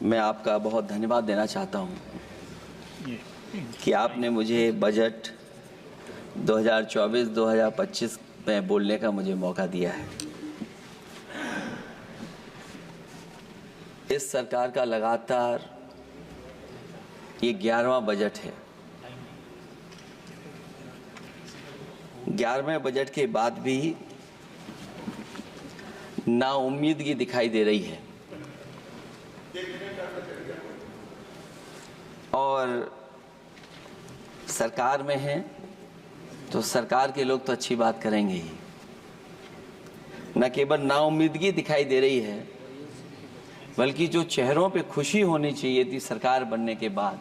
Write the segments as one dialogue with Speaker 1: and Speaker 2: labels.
Speaker 1: मैं आपका बहुत धन्यवाद देना चाहता हूं कि आपने मुझे बजट 2024-2025 में बोलने का मुझे मौका दिया है। इस सरकार का लगातार ये 11वां बजट है। 11वें बजट के बाद भी नाउम्मीदगी दिखाई दे रही है और सरकार में हैं तो सरकार के लोग तो अच्छी बात करेंगे ही। न केवल नाउम्मीदगी दिखाई दे रही है बल्कि जो चेहरों पे खुशी होनी चाहिए थी सरकार बनने के बाद,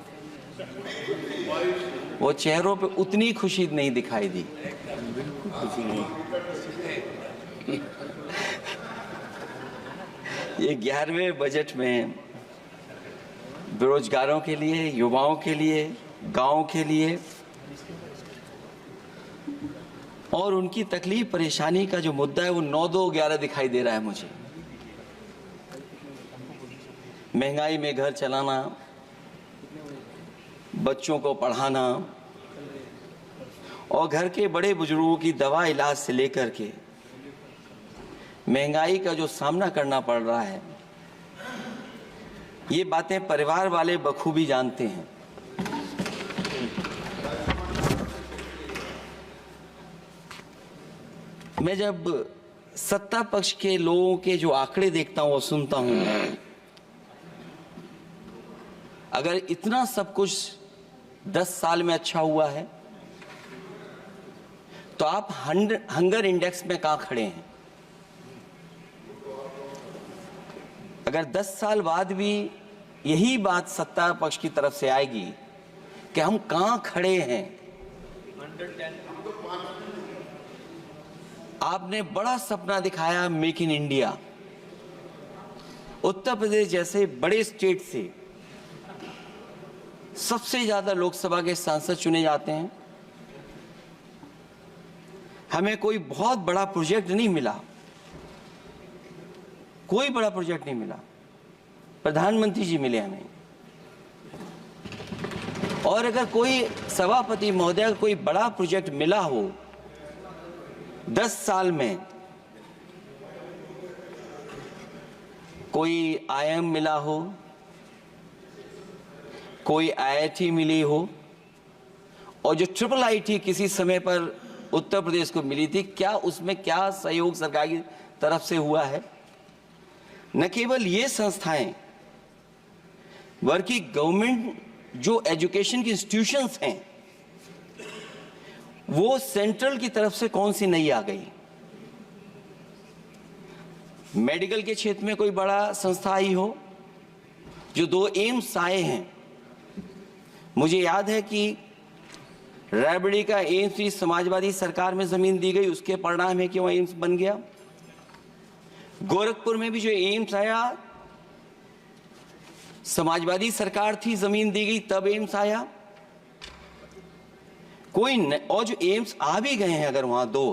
Speaker 1: वो चेहरों पे उतनी खुशी नहीं दिखाई दी। ये 11वें बजट में बेरोजगारों के लिए, युवाओं के लिए, गांवों के लिए और उनकी तकलीफ परेशानी का जो मुद्दा है वो 9-2-11 दिखाई दे रहा है मुझे। महंगाई में घर चलाना, बच्चों को पढ़ाना और घर के बड़े बुजुर्गों की दवा इलाज से लेकर के महंगाई का जो सामना करना पड़ रहा है, ये बातें परिवार वाले बखूबी जानते हैं। मैं जब सत्ता पक्ष के लोगों के जो आंकड़े देखता हूं और सुनता हूं, अगर इतना सब कुछ 10 साल में अच्छा हुआ है तो आप हंगर इंडेक्स में कहां खड़े हैं? अगर 10 साल बाद भी यही बात सत्ता पक्ष की तरफ से आएगी कि हम कहां खड़े हैं। आपने बड़ा सपना दिखाया make in India. Uttar Pradesh जैसे बड़े स्टेट से सबसे ज्यादा लोकसभा के सांसद चुने जाते हैं। हमें कोई बहुत बड़ा प्रोजेक्ट नहीं मिला, कोई बड़ा प्रोजेक्ट नहीं मिला। प्रधानमंत्री जी मिले हमें। और अगर कोई सभापति महोदय का कोई बड़ा प्रोजेक्ट मिला हो 10 साल में, कोई आईआईएम मिला हो, कोई आईआईटी मिली हो और जो ट्रिपल आईटी किसी समय पर उत्तर प्रदेश को मिली थी, क्या उसमें क्या सहयोग सरकार की तरफ से हुआ है? न केवल ये संस्थाएं बल्कि गवर्नमेंट जो एजुकेशन की इंस्टीट्यूशंस हैं वो सेंट्रल की तरफ से कौन सी नई आ गई? मेडिकल के क्षेत्र में कोई बड़ा संस्था आई हो? जो 2 एम्स आए हैं, मुझे याद है कि रायबरेली का एम्स भी समाजवादी सरकार में जमीन दी गई, उसके परिणाम है कि वह एम्स बन गया। गोरखपुर में भी जो एम्स आया, समाजवादी सरकार थी, जमीन दी गई, तब एम्स आया। और जो एम्स आ भी गए हैं अगर वहां 2,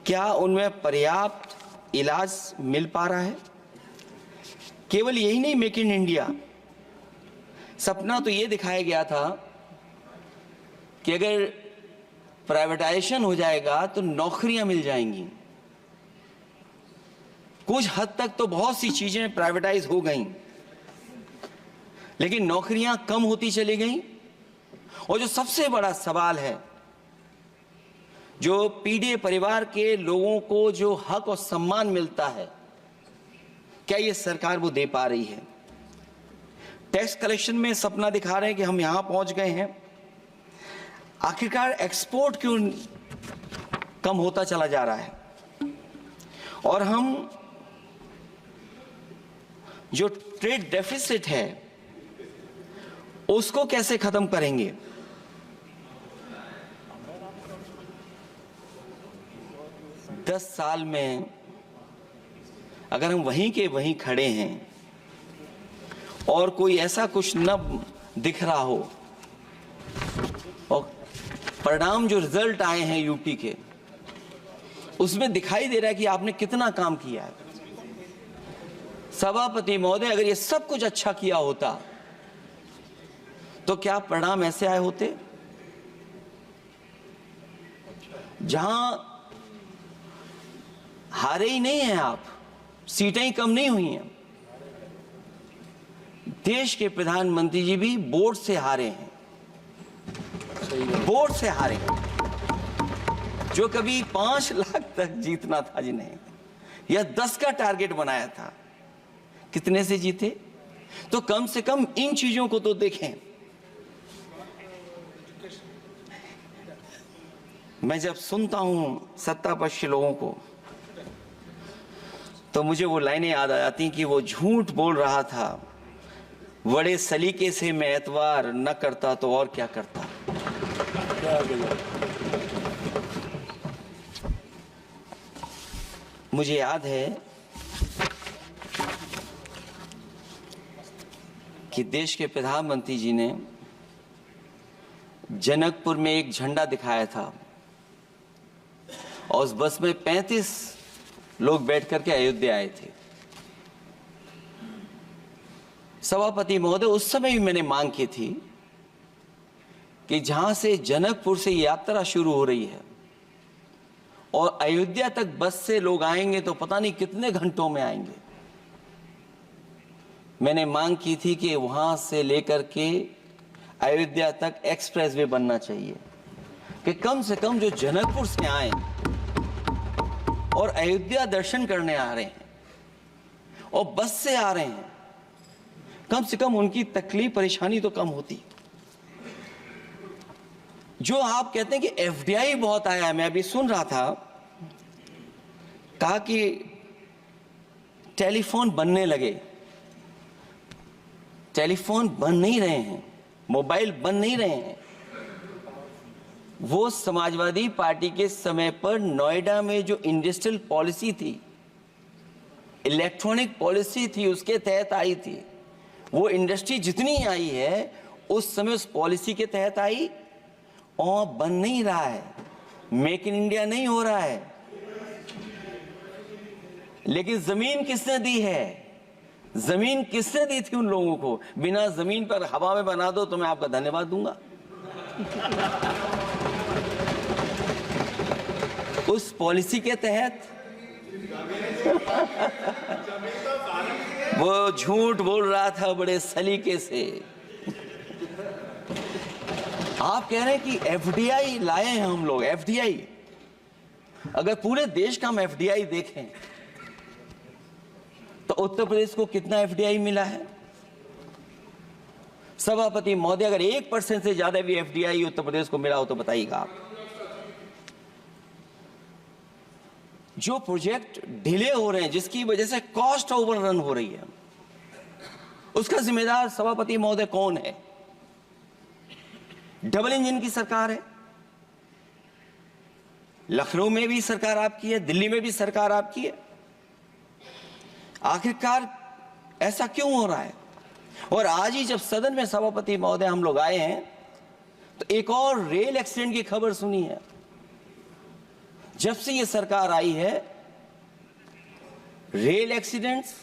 Speaker 1: क्या उनमें पर्याप्त इलाज मिल पा रहा है? केवल यही नहीं, मेक इन इंडिया सपना तो ये दिखाया गया था कि अगर प्राइवेटाइजेशन हो जाएगा तो नौकरियां मिल जाएंगी। कुछ हद तक तो बहुत सी चीजें प्राइवेटाइज हो गईं, लेकिन नौकरियां कम होती चली गईं। और जो सबसे बड़ा सवाल है, जो पीड़ित परिवार के लोगों को जो हक और सम्मान मिलता है, क्या ये सरकार वो दे पा रही है? टैक्स कलेक्शन में सपना दिखा रहे हैं कि हम यहां पहुंच गए हैं, आखिरकार एक्सपोर्ट क्यों कम होता चला जा रहा है? और हम जो ट्रेड डेफिसिट है उसको कैसे खत्म करेंगे? दस साल में अगर हम वहीं के वहीं खड़े हैं और कोई ऐसा कुछ न दिख रहा हो और परिणाम जो रिजल्ट आए हैं यूपी के, उसमें दिखाई दे रहा है कि आपने कितना काम किया है। सभापति महोदय, अगर ये सब कुछ अच्छा किया होता तो क्या परिणाम ऐसे आए होते? जहां हारे ही नहीं हैं आप, सीटें ही कम नहीं हुई हैं। देश के प्रधानमंत्री जी भी वोट से हारे हैं, वोट से हारे। जो कभी 5 लाख तक जीतना था जिन्हें, या 10 का टारगेट बनाया था, कितने से जीते? तो कम से कम इन चीजों को तो देखें। मैं जब सुनता हूं सत्तापक्ष लोगों को तो मुझे वो लाइनें याद आ जाती कि वो झूठ बोल रहा था, बड़े सलीके से मैं एतवार न करता तो और क्या करता। मुझे याद है कि देश के प्रधानमंत्री जी ने जनकपुर में एक झंडा दिखाया था और उस बस में 35 लोग बैठ करके अयोध्या आए थे। सभापति महोदय, उस समय भी मैंने मांग की थी कि जहां से जनकपुर से यात्रा शुरू हो रही है और अयोध्या तक बस से लोग आएंगे तो पता नहीं कितने घंटों में आएंगे। मैंने मांग की थी कि वहां से लेकर के अयोध्या तक एक्सप्रेसवे बनना चाहिए कि कम से कम जो जनकपुर से आए और अयोध्या दर्शन करने आ रहे हैं और बस से आ रहे हैं, कम से कम उनकी तकलीफ परेशानी तो कम होती। जो आप कहते हैं कि एफडीआई बहुत आया है, मैं अभी सुन रहा था, कहा कि टेलीफोन बनने लगे। टेलीफोन बन नहीं रहे हैं, मोबाइल बन नहीं रहे हैं। वो समाजवादी पार्टी के समय पर नोएडा में जो इंडस्ट्रियल पॉलिसी थी, इलेक्ट्रॉनिक पॉलिसी थी, उसके तहत आई थी। वो इंडस्ट्री जितनी आई है उस समय उस पॉलिसी के तहत आई और बन नहीं रहा है, मेक इन इंडिया नहीं हो रहा है। लेकिन जमीन किसने दी है? जमीन किसने दी थी उन लोगों को? बिना जमीन पर हवा में बना दो तो मैं आपका धन्यवाद दूंगा। उस पॉलिसी के तहत वो झूठ बोल रहा था बड़े सलीके से। आप कह रहे हैं कि एफडीआई लाए हैं हम लोग। एफडीआई, अगर पूरे देश का हम एफडीआई देखें तो उत्तर प्रदेश को कितना एफडीआई मिला है? सभापति महोदय, अगर 1% से ज्यादा भी एफडीआई उत्तर प्रदेश को मिला हो तो बताइएगा आप। जो प्रोजेक्ट डिले हो रहे हैं, जिसकी वजह से कॉस्ट ओवररन हो रही है, उसका जिम्मेदार सभापति महोदय कौन है? डबल इंजन की सरकार है। लखनऊ में भी सरकार आपकी है, दिल्ली में भी सरकार आपकी है। आखिरकार ऐसा क्यों हो रहा है? और आज ही जब सदन में सभापति महोदय हम लोग आए हैं तो एक और रेल एक्सीडेंट की खबर सुनी है। जब से ये सरकार आई है, रेल एक्सीडेंट्स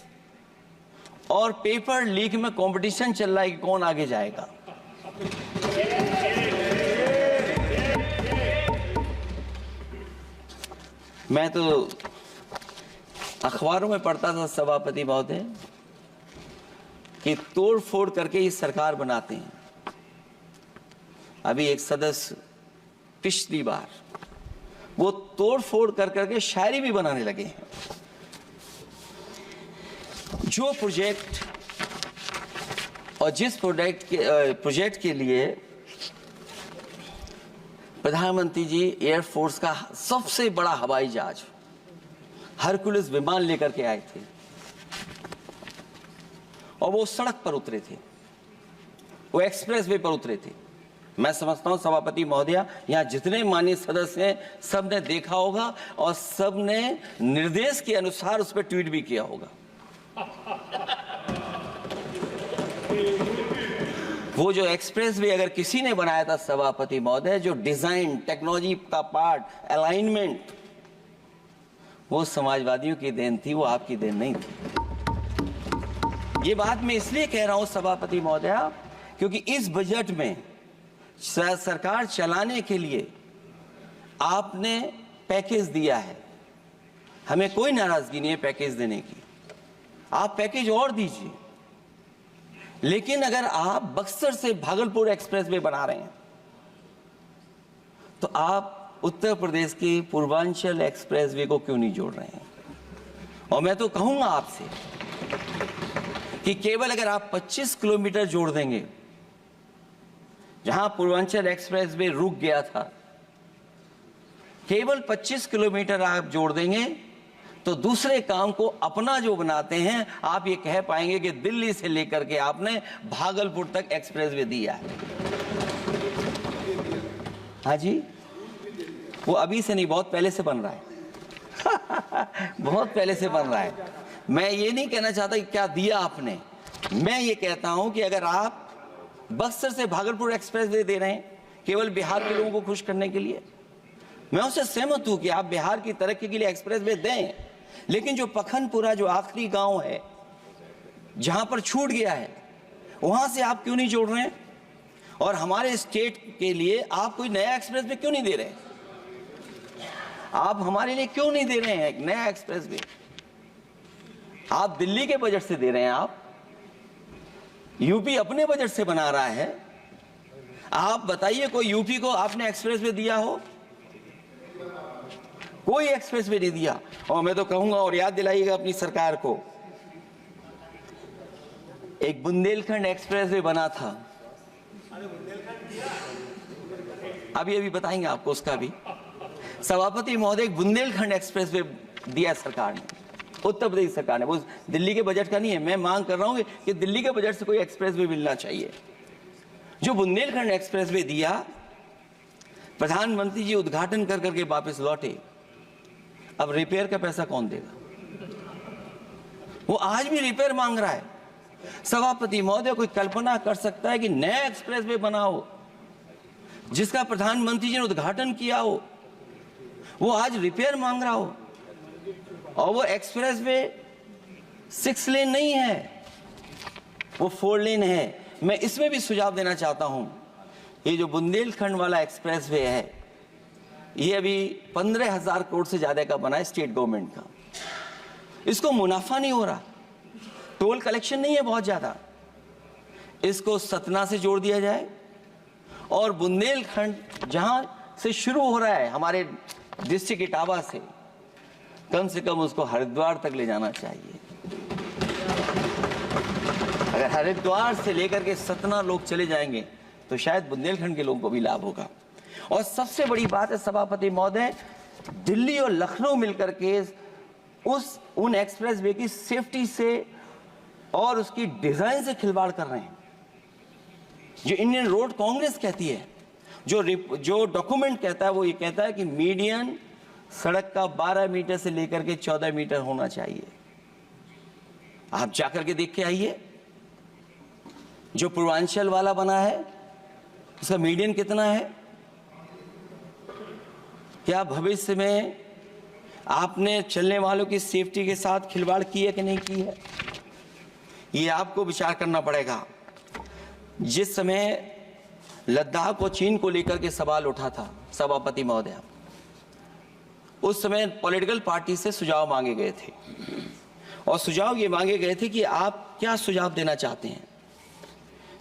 Speaker 1: और पेपर लीक में कंपटीशन चल रहा है कि कौन आगे जाएगा। मैं तो अखबारों में पढ़ता था सभापति महोदय कि तोड़ फोड़ करके ये सरकार बनाते हैं। अभी एक सदस्य पिछली बार वो तोड़ फोड़ कर करके शायरी भी बनाने लगे हैं। जो प्रोजेक्ट और जिस प्रोजेक्ट के लिए प्रधानमंत्री जी एयरफोर्स का सबसे बड़ा हवाई जहाज हरकुलिस विमान लेकर के आए थे और वो सड़क पर उतरे थे, वो एक्सप्रेसवे पर उतरे थे। मैं समझता हूं सभापति महोदय, यहां जितने माननीय सदस्य हैं सब ने देखा होगा और सब ने निर्देश के अनुसार उस पर ट्वीट भी किया होगा। वो जो एक्सप्रेसवे अगर किसी ने बनाया था सभापति महोदय, जो डिजाइन, टेक्नोलॉजी का पार्ट, अलाइनमेंट, वो समाजवादियों की देन थी, वो आपकी देन नहीं थी। ये बात मैं इसलिए कह रहा हूं सभापति महोदया, क्योंकि इस बजट में सरकार चलाने के लिए आपने पैकेज दिया है। हमें कोई नाराजगी नहीं है पैकेज देने की, आप पैकेज और दीजिए। लेकिन अगर आप बक्सर से भागलपुर एक्सप्रेसवे बना रहे हैं तो आप उत्तर प्रदेश की पूर्वांचल एक्सप्रेसवे को क्यों नहीं जोड़ रहे हैं? और मैं तो कहूंगा आपसे कि केवल अगर आप 25 किलोमीटर जोड़ देंगे, जहां पूर्वांचल एक्सप्रेसवे रुक गया था, केवल 25 किलोमीटर आप जोड़ देंगे तो दूसरे काम को अपना जो बनाते हैं, आप ये कह पाएंगे कि दिल्ली से लेकर के आपने भागलपुर तक एक्सप्रेसवे दिया है। हाँ जी, वो अभी से नहीं, बहुत पहले से बन रहा है। बहुत पहले से बन रहा है। मैं ये नहीं कहना चाहता कि क्या दिया आपने, मैं ये कहता हूं कि अगर आप बक्सर से भागलपुर एक्सप्रेसवे दे रहे हैं केवल बिहार के लोगों को खुश करने के लिए, मैं उससे सहमत हूं कि आप बिहार की तरक्की के लिए एक्सप्रेसवे दें, लेकिन जो पखनपुरा जो आखिरी गांव है जहां पर छूट गया है, वहां से आप क्यों नहीं जोड़ रहे हैं? और हमारे स्टेट के लिए आप कोई नया एक्सप्रेसवे क्यों नहीं दे रहे हैं? आप हमारे लिए क्यों नहीं दे रहे हैं एक नया एक्सप्रेसवे? आप दिल्ली के बजट से दे रहे हैं, आप यूपी अपने बजट से बना रहा है। आप बताइए कोई यूपी को आपने एक्सप्रेसवे दिया हो? कोई एक्सप्रेसवे नहीं दिया। और मैं तो कहूंगा, और याद दिलाइएगा अपनी सरकार को, एक बुंदेलखंड एक्सप्रेसवे बना था, अभी बताएंगे आपको उसका भी। सभापति महोदय, एक बुंदेलखंड एक्सप्रेसवे दिया सरकार ने, उत्तर प्रदेश सरकार ने, वो दिल्ली के बजट का नहीं है। मैं मांग कर रहा हूं कि दिल्ली के बजट से कोई एक्सप्रेसवे मिलना चाहिए। जो बुंदेलखंड एक्सप्रेसवे दिया, प्रधानमंत्री जी उद्घाटन कर करके वापस लौटे, अब रिपेयर का पैसा कौन देगा? वो आज भी रिपेयर मांग रहा है। सभापति महोदय, कोई कल्पना कर सकता है कि नया एक्सप्रेसवे बना हो जिसका प्रधानमंत्री जी ने उद्घाटन किया हो, वो आज रिपेयर मांग रहा हो? और वो एक्सप्रेसवे 6 लेन नहीं है, वो 4 लेन है। मैं इसमें भी सुझाव देना चाहता हूं, ये जो बुंदेलखंड वाला एक्सप्रेसवे है, ये अभी 15,000 करोड़ से ज्यादा का बना है स्टेट गवर्नमेंट का। इसको मुनाफा नहीं हो रहा, टोल कलेक्शन नहीं है बहुत ज्यादा। इसको सतना से जोड़ दिया जाए और बुंदेलखंड जहां से शुरू हो रहा है हमारे डिस्ट्रिक्ट इटावा से कम उसको हरिद्वार तक ले जाना चाहिए। अगर हरिद्वार से लेकर के सतना लोग चले जाएंगे तो शायद बुंदेलखंड के लोगों को भी लाभ होगा। और सबसे बड़ी बात है सभापति महोदय, दिल्ली और लखनऊ मिलकर के उन एक्सप्रेसवे की सेफ्टी से और उसकी डिजाइन से खिलवाड़ कर रहे हैं। जो इंडियन रोड कांग्रेस कहती है, जो डॉक्यूमेंट कहता है, वो ये कहता है कि मीडियन सड़क का 12 मीटर से लेकर के 14 मीटर होना चाहिए। आप जाकर के देख के आइए, जो पूर्वांचल वाला बना है उसका मीडियन कितना है? क्या भविष्य में आपने चलने वालों की सेफ्टी के साथ खिलवाड़ की है कि नहीं की है? ये आपको विचार करना पड़ेगा। जिस समय लद्दाख और चीन को लेकर के सवाल उठा था सभापति महोदय, उस समय पॉलिटिकल पार्टी से सुझाव मांगे गए थे और सुझाव ये मांगे गए थे कि आप क्या सुझाव देना चाहते हैं।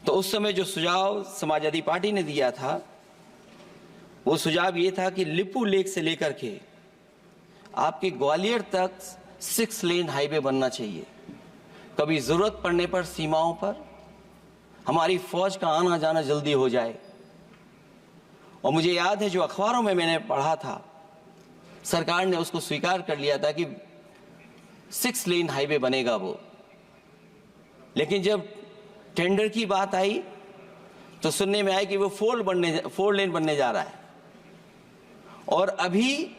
Speaker 1: तो उस समय जो सुझाव समाजवादी पार्टी ने दिया था, वो सुझाव ये था कि लिपू लेक से लेकर के आपके ग्वालियर तक 6 लेन हाईवे बनना चाहिए। कभी जरूरत पड़ने पर सीमाओं पर हमारी फौज का आना जाना जल्दी हो जाए। और मुझे याद है, जो अखबारों में मैंने पढ़ा था, सरकार ने उसको स्वीकार कर लिया था कि 6 लेन हाईवे बनेगा वो। लेकिन जब टेंडर की बात आई तो सुनने में आया कि वो 4 लेन बनने जा रहा है। और अभी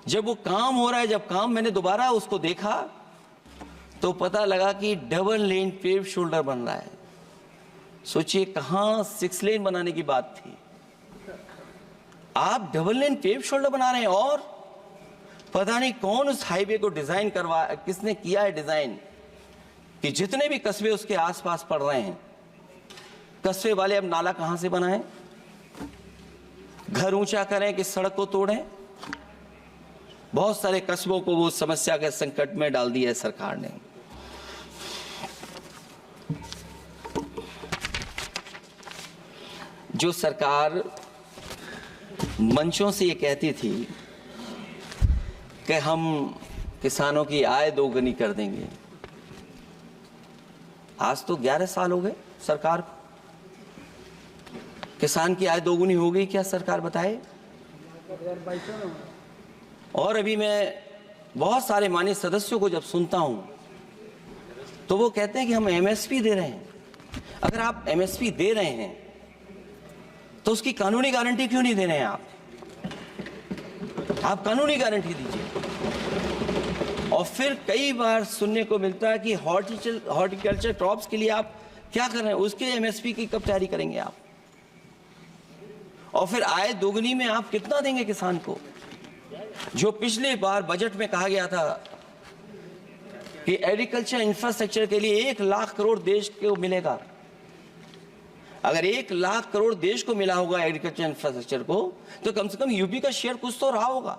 Speaker 1: जब वो काम हो रहा है, जब काम मैंने दोबारा उसको देखा तो पता लगा कि डबल लेन पेव शोल्डर बन रहा है। सोचिए, कहां 6 लेन बनाने की बात थी, आप डबल लेन पेव शोल्डर बना रहे हैं। और पता नहीं कौन उस हाईवे को डिजाइन किसने किया है डिजाइन, कि जितने भी कस्बे उसके आसपास पड़ रहे हैं, कस्बे वाले अब नाला कहां से बनाएं, घर ऊंचा करें कि सड़क को तोड़ें। बहुत सारे कस्बों को वो समस्या के संकट में डाल दिया है सरकार ने। जो सरकार मंचों से ये कहती थी कि हम किसानों की आय दोगुनी कर देंगे, आज तो 11 साल हो गए सरकार को। किसान की आय दोगुनी हो गई क्या सरकार बताए? और अभी मैं बहुत सारे माननीय सदस्यों को जब सुनता हूं तो वो कहते हैं कि हम एमएसपी दे रहे हैं। अगर आप एमएसपी दे रहे हैं तो उसकी कानूनी गारंटी क्यों नहीं दे रहे हैं? आप कानूनी गारंटी दीजिए। और फिर कई बार सुनने को मिलता है कि हॉर्टिकल्चर क्रॉप्स के लिए आप क्या कर रहे हैं, उसके एमएसपी की कब तैयारी करेंगे आप? और फिर आय दोगुनी में आप कितना देंगे किसान को? जो पिछले बार बजट में कहा गया था कि एग्रीकल्चर इंफ्रास्ट्रक्चर के लिए 1 लाख करोड़ देश को मिलेगा। अगर 1 लाख करोड़ देश को मिला होगा एग्रीकल्चर इंफ्रास्ट्रक्चर को, तो कम से कम यूपी का शेयर कुछ तो रहा होगा।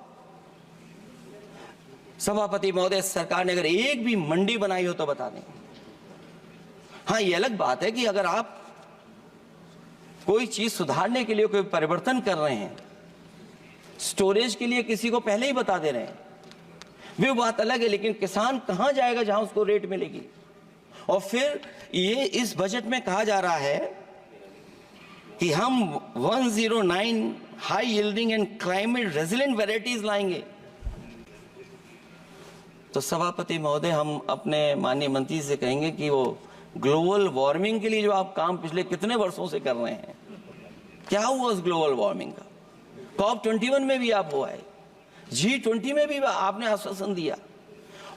Speaker 1: सभापति महोदय, सरकार ने अगर एक भी मंडी बनाई हो तो बता दें। हाँ, ये अलग बात है कि अगर आप कोई चीज सुधारने के लिए कोई परिवर्तन कर रहे हैं, स्टोरेज के लिए किसी को पहले ही बता दे रहे हैं, वो बात अलग है। लेकिन किसान कहां जाएगा जहां उसको रेट मिलेगी? और फिर ये इस बजट में कहा जा रहा है कि हम 109 high yielding and climate resilient varieties लाएंगे। तो सभापति महोदय, हम अपने माननीय मंत्री से कहेंगे कि वो ग्लोबल वार्मिंग के लिए जो आप काम पिछले कितने वर्षों से कर रहे हैं, क्या हुआ उस ग्लोबल वार्मिंग का? COP21 में भी आप हुआ है, G20 में भी आपने आश्वासन दिया,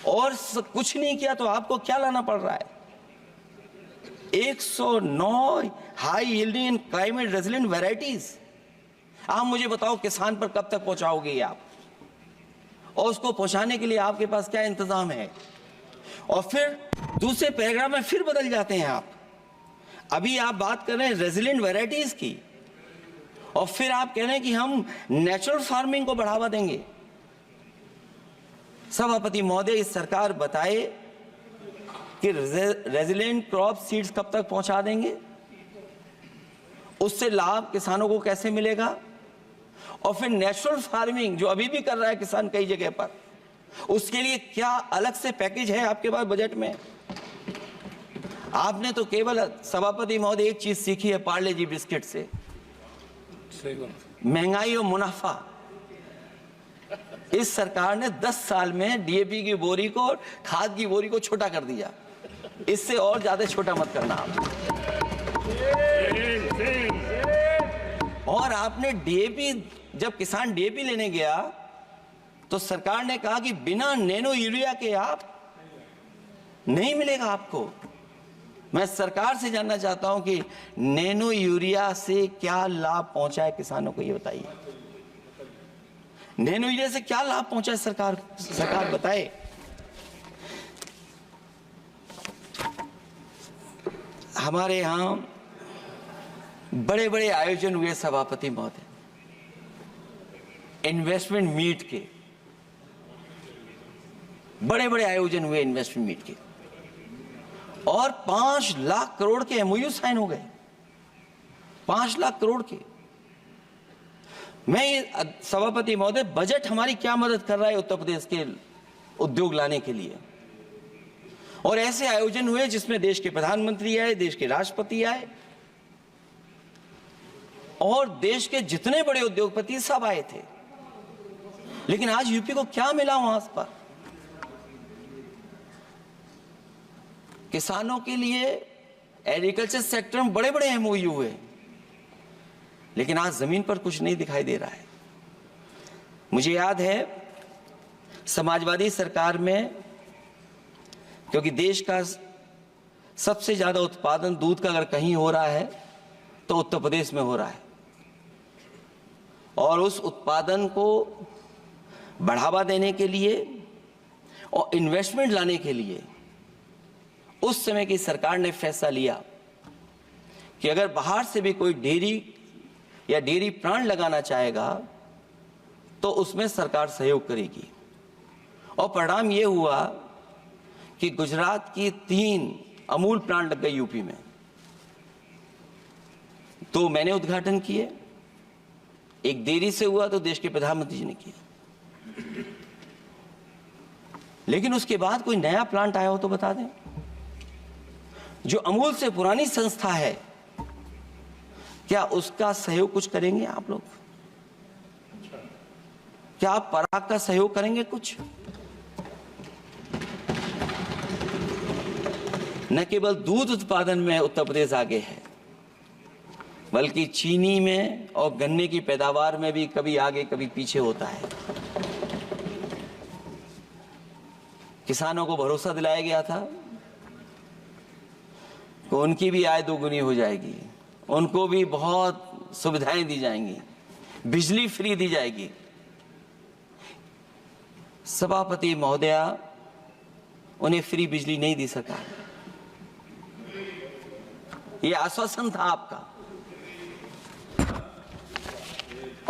Speaker 1: और कुछ नहीं किया। तो आपको क्या लाना पड़ रहा है? 109 high yielding and climate resilient varieties. आप मुझे बताओ किसान पर कब तक पहुंचाओगे आप? और उसको पहुंचाने के लिए आपके पास क्या इंतजाम है? और फिर दूसरे पैराग्राफ में फिर बदल जाते हैं आप। अभी आप बात कर रहे हैं रेजिलिएंट वैरायटीज की, और फिर आप कह रहे हैं कि हम नेचुरल फार्मिंग को बढ़ावा देंगे। सभापति महोदय, इस सरकार बताए कि रेजिलिएंट क्रॉप सीड्स कब तक पहुंचा देंगे, उससे लाभ किसानों को कैसे मिलेगा? और फिर नेचुरल फार्मिंग जो अभी भी कर रहा है किसान कई जगह पर, उसके लिए क्या अलग से पैकेज है आपके पास बजट में? आपने तो केवल सभापति महोदय एक चीज सीखी है पार्ले जी बिस्किट से, महंगाई और मुनाफा। इस सरकार ने 10 साल में डीएपी की बोरी को और खाद की बोरी को छोटा कर दिया। इससे और ज्यादा छोटा मत करना आप। और आपने डीएपी, जब किसान डीएपी लेने गया तो सरकार ने कहा कि बिना नैनो यूरिया के आप नहीं मिलेगा आपको। मैं सरकार से जानना चाहता हूं कि नैनो यूरिया से क्या लाभ पहुंचा है किसानों को, ये बताइए। नैनो यूरिया से क्या लाभ पहुंचा है सरकार बताए। हमारे यहां बड़े बड़े आयोजन हुए सभापति महोदय, इन्वेस्टमेंट मीट के बड़े बड़े आयोजन हुए इन्वेस्टमेंट मीट के, और 5 लाख करोड़ के एमओयू साइन हो गए। 5 लाख करोड़ के। मैं ये सभापति महोदय, बजट हमारी क्या मदद कर रहा है उत्तर प्रदेश के उद्योग लाने के लिए? और ऐसे आयोजन हुए जिसमें देश के प्रधानमंत्री आए, देश के राष्ट्रपति आए, और देश के जितने बड़े उद्योगपति सब आए थे। लेकिन आज यूपी को क्या मिला वहां पर? किसानों के लिए एग्रीकल्चर सेक्टर में बड़े बड़े एमओयू हुए, लेकिन आज जमीन पर कुछ नहीं दिखाई दे रहा है। मुझे याद है समाजवादी सरकार में, क्योंकि देश का सबसे ज्यादा उत्पादन दूध का अगर कहीं हो रहा है तो उत्तर प्रदेश में हो रहा है, और उस उत्पादन को बढ़ावा देने के लिए और इन्वेस्टमेंट लाने के लिए उस समय की सरकार ने फैसला लिया कि अगर बाहर से भी कोई डेयरी या डेयरी प्लांट लगाना चाहेगा तो उसमें सरकार सहयोग करेगी। और परिणाम यह हुआ कि गुजरात की 3 अमूल प्लांट लग गए यूपी में। तो मैंने उद्घाटन किए, एक डेयरी से हुआ तो देश के प्रधानमंत्री जी ने किया। लेकिन उसके बाद कोई नया प्लांट आया हो तो बता दें। जो अमूल से पुरानी संस्था है, क्या उसका सहयोग कुछ करेंगे आप लोग? क्या आप पराग का सहयोग करेंगे कुछ? न केवल दूध उत्पादन में उत्तर प्रदेश आगे है, बल्कि चीनी में और गन्ने की पैदावार में भी कभी आगे कभी पीछे होता है। किसानों को भरोसा दिलाया गया था कि उनकी भी आय दोगुनी हो जाएगी, उनको भी बहुत सुविधाएं दी जाएंगी, बिजली फ्री दी जाएगी। सभापति महोदया, उन्हें फ्री बिजली नहीं दी सरकार। ये आश्वासन था आपका।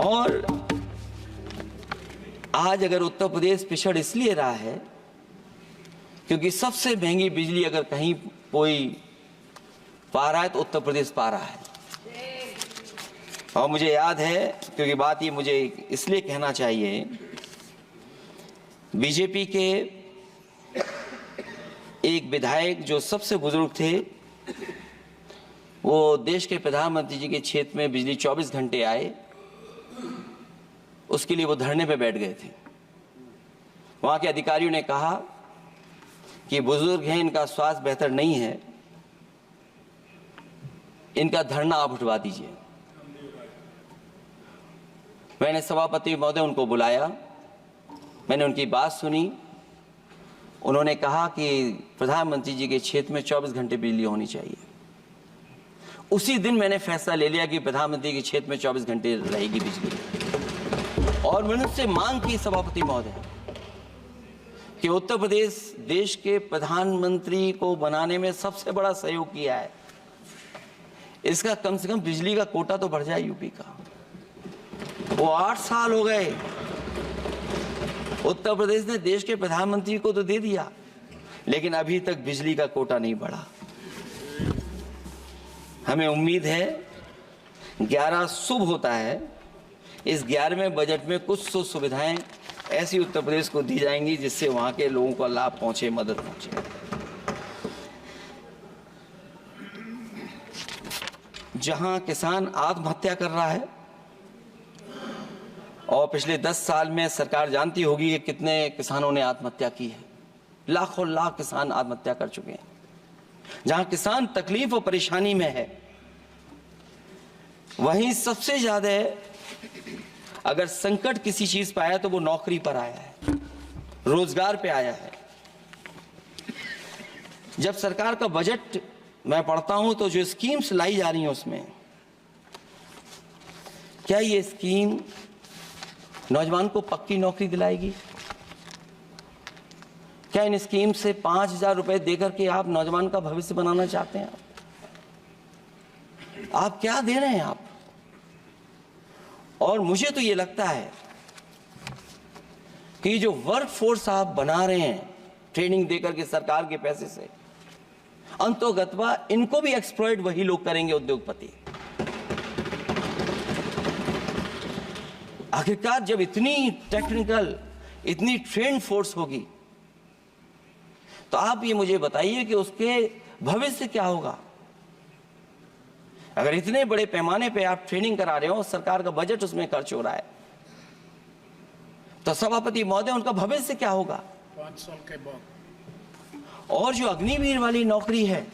Speaker 1: और आज अगर उत्तर प्रदेश पिछड़ इसलिए रहा है क्योंकि सबसे महंगी बिजली अगर कहीं कोई पा रहा है तो उत्तर प्रदेश पा रहा है। और मुझे याद है, क्योंकि बात ये मुझे इसलिए कहना चाहिए, बीजेपी के एक विधायक जो सबसे बुजुर्ग थे, वो देश के प्रधानमंत्री जी के क्षेत्र में बिजली 24 घंटे आए, उसके लिए वो धरने पे बैठ गए थे। वहां के अधिकारियों ने कहा कि बुजुर्ग हैं, इनका स्वास्थ्य बेहतर नहीं है, इनका धरना आप उठवा दीजिए। मैंने सभापति महोदय उनको बुलाया, मैंने उनकी बात सुनी। उन्होंने कहा कि प्रधानमंत्री जी के क्षेत्र में 24 घंटे बिजली होनी चाहिए। उसी दिन मैंने फैसला ले लिया कि प्रधानमंत्री के क्षेत्र में 24 घंटे रहेगी बिजली। और मैंने उससे मांग की सभापति महोदय कि उत्तर प्रदेश देश के प्रधानमंत्री को बनाने में सबसे बड़ा सहयोग किया है, इसका कम से कम बिजली का कोटा तो बढ़ जाए यूपी का। वो 8 साल हो गए, उत्तर प्रदेश ने देश के प्रधानमंत्री को तो दे दिया, लेकिन अभी तक बिजली का कोटा नहीं बढ़ा। हमें उम्मीद है 11 शुभ होता है, इस 11वें बजट में कुछ सुविधाएं ऐसी उत्तर प्रदेश को दी जाएंगी जिससे वहां के लोगों को लाभ पहुंचे, मदद पहुंचे। जहां किसान आत्महत्या कर रहा है, और पिछले 10 साल में सरकार जानती होगी कि कितने किसानों ने आत्महत्या की है, लाखों लाख किसान आत्महत्या कर चुके हैं। जहां किसान तकलीफ और परेशानी में है, वहीं सबसे ज्यादा अगर संकट किसी चीज पर आया तो वो नौकरी पर आया है, रोजगार पे आया है। जब सरकार का बजट मैं पढ़ता हूं तो जो स्कीम्स लाई जा रही हैं उसमें, क्या ये स्कीम नौजवान को पक्की नौकरी दिलाएगी? क्या इन स्कीम से 5,000 रुपए देकर के आप नौजवान का भविष्य बनाना चाहते हैं? आप क्या दे रहे हैं आप? और मुझे तो ये लगता है कि जो वर्क फोर्स आप बना रहे हैं ट्रेनिंग देकर के सरकार के पैसे से, अंतोगत्वा इनको भी एक्सप्लॉइट वही लोग करेंगे, उद्योगपति। आखिरकार जब इतनी टेक्निकल, इतनी ट्रेन फोर्स होगी, तो आप ये मुझे बताइए कि उसके भविष्य क्या होगा। अगर इतने बड़े पैमाने पे आप ट्रेनिंग करा रहे हो, सरकार का बजट उसमें खर्च हो रहा है, तो सभापति महोदय उनका भविष्य क्या होगा
Speaker 2: 5 साल के बाद?
Speaker 1: और जो अग्निवीर वाली नौकरी है,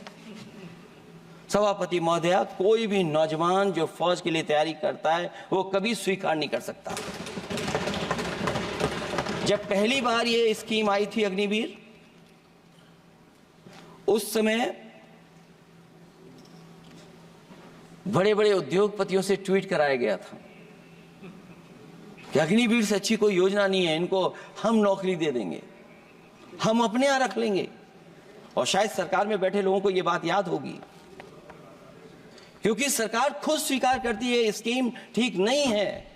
Speaker 1: सभापति महोदय, कोई भी नौजवान जो फौज के लिए तैयारी करता है वो कभी स्वीकार नहीं कर सकता। जब पहली बार ये स्कीम आई थी अग्निवीर, उस समय बड़े बड़े उद्योगपतियों से ट्वीट कराया गया था कि अग्निवीर से अच्छी कोई योजना नहीं है, इनको हम नौकरी दे देंगे, हम अपने यहां रख लेंगे। और शायद सरकार में बैठे लोगों को यह बात याद होगी, क्योंकि सरकार खुद स्वीकार करती है स्कीम ठीक नहीं है,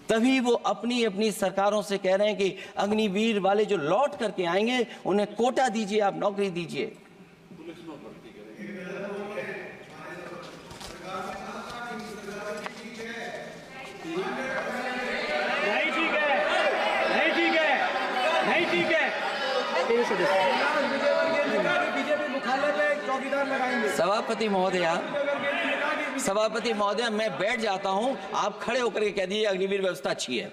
Speaker 1: तभी वो अपनी अपनी सरकारों से कह रहे हैं कि अग्निवीर वाले जो लौट करके आएंगे उन्हें कोटा दीजिए, आप नौकरी दीजिए। सभापति महोदय, मैं बैठ जाता हूं, आप खड़े होकर के कह दीजिए अग्निवीर व्यवस्था अच्छी है।